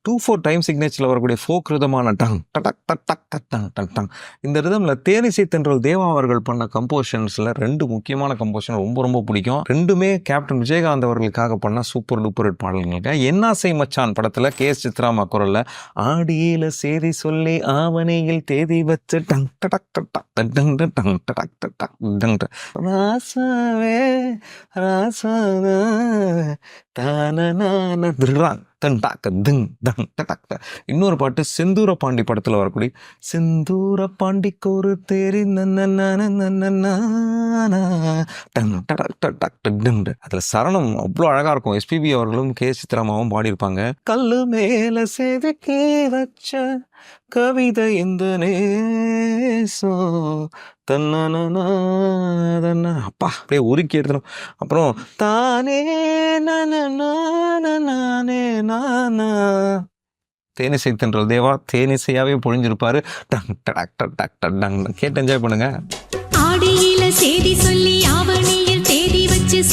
2/4 time சிக்னேச்சரில் வரக்கூடிய folk ரிதமான tongue டடக் டக் டக் டக் tongue tongue tongue. இந்த ரிதமில் தேனிசை தென்றல் தேவா அவர்கள் பண்ண கம்போசிஷன்ஸில் 2 முக்கியமான கம்போசிஷன் ரொம்ப ரொம்ப பிடிக்கும். ரெண்டுமே கேப்டன் விஜயகாந்த் அவர்களுக்காக பண்ண சூப்பர் டூப்பர் ஹிட் பாடல்களுங்க. என்னாசை மச்சான் படத்தில் KS சித்ராமா குரல்ல ஆடியில சேதி சொல்லி ஆவணியில் தேதி வச்சு டங் டடக் டக் டங் டங் டங் டடக் டக் டங் ராசாவே ராசாவே தானனான திருடான் தன் டாக்க திங் தங் டடக். இன்னொரு பாட்டு செந்தூர பாண்டி படத்தில் வரக்கூடிய செந்தூர பாண்டிக்கு ஒரு தேரி அதில் சரணம் அவ்வளோ அழகாக இருக்கும். SPB அவர்களும் KS சித்ராமாவும் பாடியிருப்பாங்க. கல்லு மேல செதுக்கி வச்ச கவிதை இந்த நேசோ தன்னா அப்பா அப்படியே உருக்கி எடுத்துடும். அப்புறம் தானே நானே நானா தேனிசை தென்றல் தேவா தேனிசையாவே பொழிஞ்சிருப்பாரு. டங் டடாக் டக் டக் டங் கேட்டு என்ஜாய் பண்ணுங்க.